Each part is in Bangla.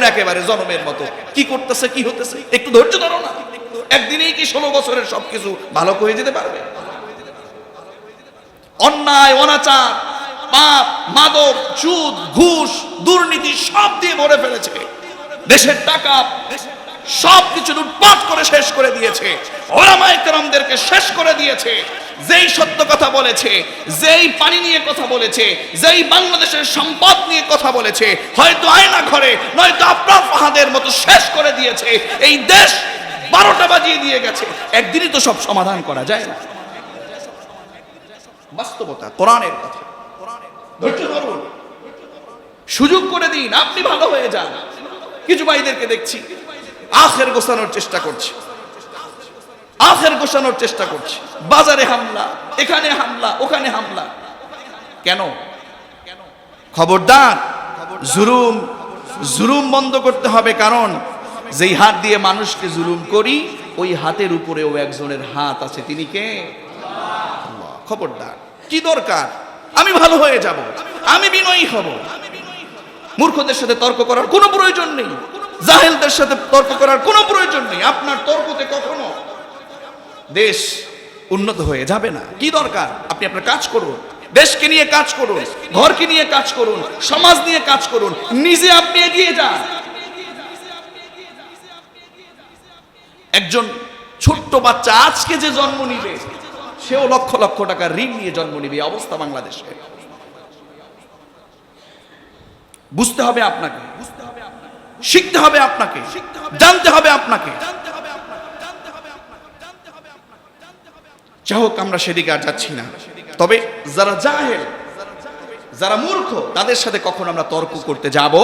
এখন একেবারে জনমের মতো কি করতেছে, কি হতেছে, একটু ধৈর্য ধরো না। একদিনেই কি 16 বছরের সবকিছু ভালো করে যেতে পারবে? অন্যায়, অনাচার, পাপ, মাদক, সুদ, ঘুষ, দুর্নীতি সব দিয়ে ভরে ফেলেছে। দেশের টাকা সবকিছু লুটপাট করে শেষ করে দিয়েছে। ওলামায়ে কেরামদেরকে শেষ করে দিয়েছে। যেই সত্য কথা বলেছে, যেই পানি নিয়ে কথা বলেছে, যেই বাংলাদেশের সম্পদ নিয়ে কথা বলেছে, হয়তো আয়না ঘরে নয়তো আপনার ফাহাদের মতো শেষ করে দিয়েছে। এই দেশ 12টা বাজিয়ে দিয়ে গেছে। একদিনই তো সব সমাধান করা যায় না। বাস্তবতা, কোরআনের কথা। ধৈর্য ধরুন, সুযোগ করে দিন, আপনি ভালো হয়ে যান। কিছু ভাইদেরকে দেখছি আখের গোছানোর চেষ্টা করছে, আখের গোছানোর চেষ্টা করছে। বাজারে হামলা, এখানে হামলা, ওখানে হামলা। কেন? খবরদার, জুলুম বন্ধ করতে হবে। কারণ যেই হাত দিয়ে মানুষকে জুলুম করি, ওই হাতের উপরেও একজনের হাত আছে। তিনি কে? আল্লাহ। খবরদার, কি দরকার? আমি ভালো হয়ে যাব, আমি বিনয়ী হব। মূর্খদের সাথে তর্ক করার কোনো প্রয়োজন নেই, জাহেলদের সাথে তর্ক করার কোনো প্রয়োজন নেই। আপনার তর্কতে কখনো দেশ উন্নত হয়ে যাবে না। কি দরকার? আপনি আপনার কাজ করুন, দেশকে নিয়ে কাজ করুন, ঘরকে নিয়ে কাজ করুন, সমাজ নিয়ে কাজ করুন, নিজে আপনি এগিয়ে যান। একজন ছোট্ট বাচ্চা আজকে যে জন্ম নিবে, সেও লক্ষ লক্ষ টাকার ঋণ নিয়ে জন্ম নিবে। অবস্থা বাংলাদেশে। বুঝতে হবে আপনাকে, শিখতে হবে আপনাকে, জানতে হবে আপনাকে। যাই হোক, আমরা সেদিকে আর যাচ্ছি না। তবে যারা জাহেল, যারা মূর্খ, তাদের সাথে কখন আমরা তর্ক করতে যাব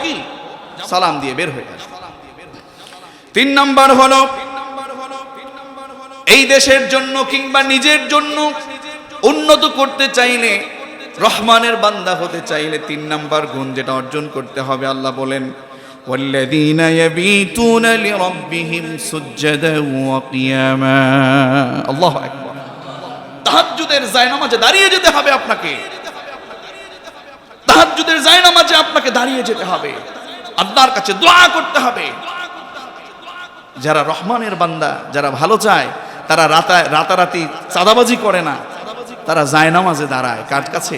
কি? সালাম দিয়ে বের হয়ে আসবো। 3 নাম্বার হলো, এই দেশের জন্য কিংবা নিজের জন্য উন্নত করতে চাইলে, রহমানের বান্দা হতে চাইলে 3 নাম্বার গুণ যেটা অর্জন করতে হবে, আল্লাহ বলেন ওয়াল্লাযীনা ইয়াবীতুনা লিরাব্বিহিম সুজদান ওয়া কিয়ামা। আল্লাহু আকবার। তাহাজ্জুদের জায়নামাজে দাঁড়িয়ে যেতে হবে আপনাকে। তাহাজ্জুদের জায়নামাজে আপনাকে দাঁড়িয়ে যেতে হবে, আল্লাহর কাছে দোয়া করতে হবে। যারা রহমানের বান্দা, যারা ভালো চায়, তারা রাতারাতি চাঁদাবাজি করে না, তারা জায়নামাজে দাঁড়ায়। কার কাছে?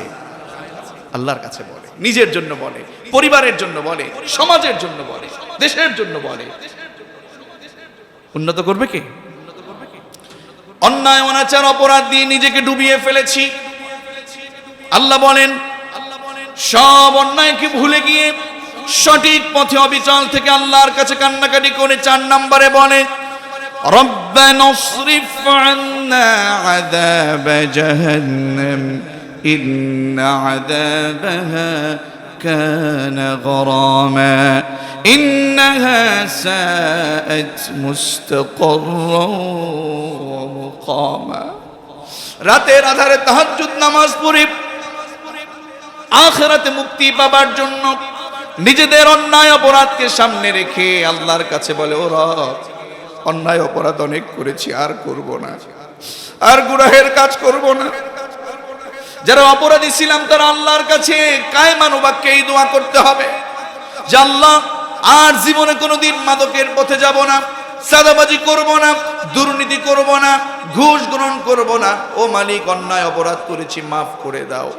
আল্লাহর কাছে বলে, নিজের জন্য বলে, পরিবারের জন্য বলে, সমাজের জন্য বলে, দেশের জন্য বলে। উন্নত করবে কে? অন্যায়, অনাচার, অপরাধ দিয়ে নিজেকে ডুবিয়ে ফেলেছি। আল্লাহ বলেন সব অন্যায়কে ভুলে গিয়ে সঠিক পথে অবিচল থেকে আল্লাহর কাছে কান্নাকাটি করে 4 নম্বরে বলে রব্বানা ইসরিফ আন্না আযাব জাহান্নাম ইন্না আযাবাহা কানা গরামা ইন্নাহা সাআত মুস্তাকাররান ওয়া মুকামা। রাতের আধারে তাহাজ্জুদ নামাজ পড়ে আখিরাতে মুক্তি পাবার জন্য নিজেদের অন্যায় অপরাধকে সামনে রেখে আল্লাহর কাছে বলে, ও রব, অন্যায় অপরাধ অনেক করেছি, আর করব না, আর গুনাহের কাজ করব না। যারা অপরাধী ছিলাম তারা আল্লাহর কাছে কায়মান বাক্যে এই দোয়া করতে হবে যে আল্লাহ, আর জীবনে কোনোদিন মাদকের পথে যাব না, চাঁদাবাজি করব না, দুর্নীতি করব না, ঘুষ গ্রহণ করব না। ও মালিক, অন্যায় অপরাধ করেছি, মাফ করে দাও।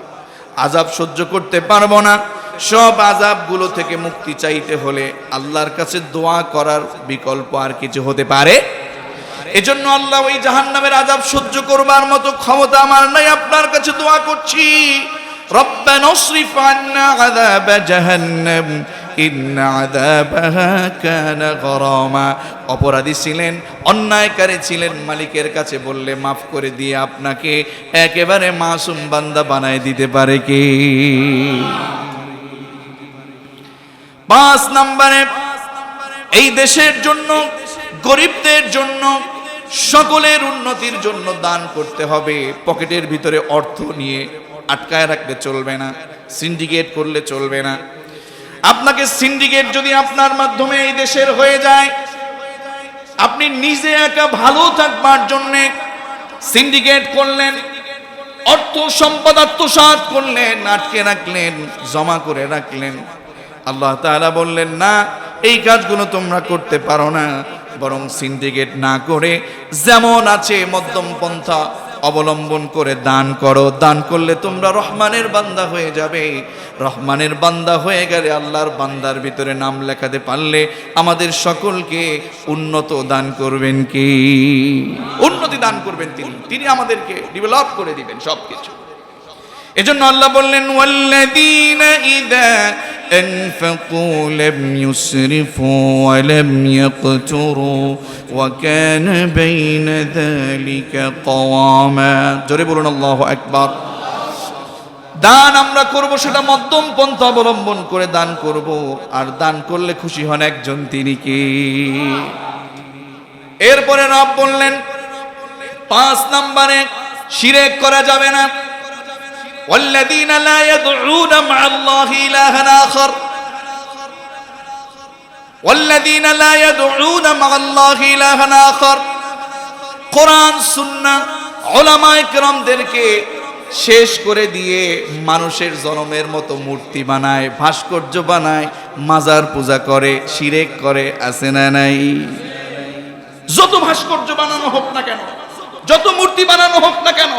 আযাব সহ্য করতে পারবো না। সব আযাবগুলো থেকে মুক্তি চাইতে হলে আল্লাহর কাছে দোয়া করার বিকল্প আর কিছু হতে পারে? এজন্য আল্লাহ, ওই জাহান্নামের আযাব সহ্য করবার মতো ক্ষমতা আমার নাই, আপনার কাছে দোয়া করছি, রব্বানা ইসরিফ আন্না আযাব জাহান্নাম ইন্না আযাবাহা কানা গরামা। অপরাধী ছিলেন, অন্যায়কারী ছিলেন, মালিকের কাছে বললে মাফ করে দিয়ে আপনাকে একেবারে মাসুম বান্দা বানায় দিতে পারে কে? 5 নম্বরে, এই দেশের জন্য, গরিবদের জন্য, সকলের উন্নতির জন্য দান করতে হবে। পকেটের ভিতরে অর্থ নিয়ে আটকায় রাখলে চলবে না, সিন্ডিকেট করলে চলবে না। আপনাকে সিন্ডিকেট যদি আপনার মাধ্যমে এই দেশের হয়ে যায়, আপনি নিজে একা ভালো থাকবার জন্য সিন্ডিকেট করলেন, অর্থ সম্পদ আত্মসাৎ করলেন, আটকে রাখলেন, জমা করে রাখলেন। আল্লাহ তাআলা বললেন, না, এই কাজগুলো তোমরা করতে পারো না, বরং সিন্ডিকেট না করে যেমন আছে মধ্যম পন্থা অবলম্বন করে দান করো। দান করলে তোমরা রহমানের বান্দা হয়ে যাবে। রহমানের বান্দা হয়ে গেলে, আল্লাহর বান্দার ভিতরে নাম লেখাতে পারলে আমাদের সকলকে উন্নত দান করবেন কি? উন্নতি দান করবেন তিনি আমাদেরকে ডেভেলপ করে দিবেন সবকিছু। এজন্য আল্লাহ বললেন, ওয়াল্লাযীনা ইযা আনফাকু লাম ইউসরিফু ওয়া লাম ইয়াকতুরু ওয়া কানা বাইনা যালিকা কাওয়ামা। জোরে বলুন আল্লাহু আকবার। দান আমরা করব, সেটা মধ্যম পন্থা অবলম্বন করে দান করব। আর দান করলে খুশি হন একজন, তিনি কে? এরপরে রব বললেন 5 নম্বরে শিরক করা যাবে না। والذين لا يدعون مع الله إلها آخر والذين لا يدعون مع الله إلها آخر। কোরআন সুন্নাহ উলামায়ে কেরামদেরকে শেষ করে দিয়ে মানুষের জনমের মতো মূর্তি বানায়, ভাস্কর্য বানায়, মাজার পূজা করে, শিরক করে, আছে না নাই? যত ভাস্কর্য বানানো হোক না কেন, যত মূর্তি বানানো হোক না কেন,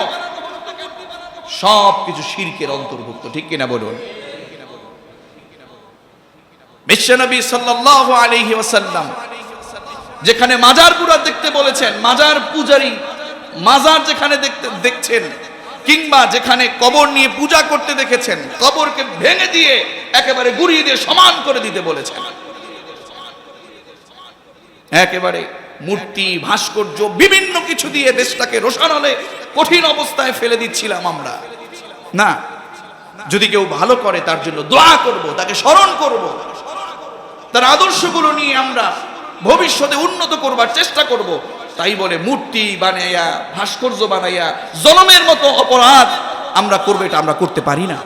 সব কিছু শিরকের অন্তর্ভুক্ত, ঠিক কিনা বলুন? বিশ্বনবী সাল্লাল্লাহু আলাইহি ওয়াসাল্লাম যেখানে মাজার পুরা দেখতে বলেছেন, মাজার পূজারী মাজার যেখানে দেখছেন, কিংবা যেখানে কবর নিয়ে পূজা করতে দেখেছেন, কবরকে ভেঙে দিয়ে একেবারে গুড়িয়ে দিয়ে সমান করে দিতে বলেছেন। একেবারে মূর্তি, ভাস্কর্য, বিভিন্ন কিছু দিয়ে দেশটাকে রোশানলে কঠিন অবস্থায় ফেলে দিচ্ছিলাম আমরা। না, যদি কেউ ভালো করে তার জন্য দোয়া করব, তাকে স্মরণ করব, তার আদর্শগুলো নিয়ে আমরা ভবিষ্যতে উন্নত করবার চেষ্টা করব। তাই বলে মূর্তি বানাইয়া, ভাস্কর্য বানাইয়া জনমের মতো অপরাধ আমরা করবো, এটা আমরা করতে পারি না।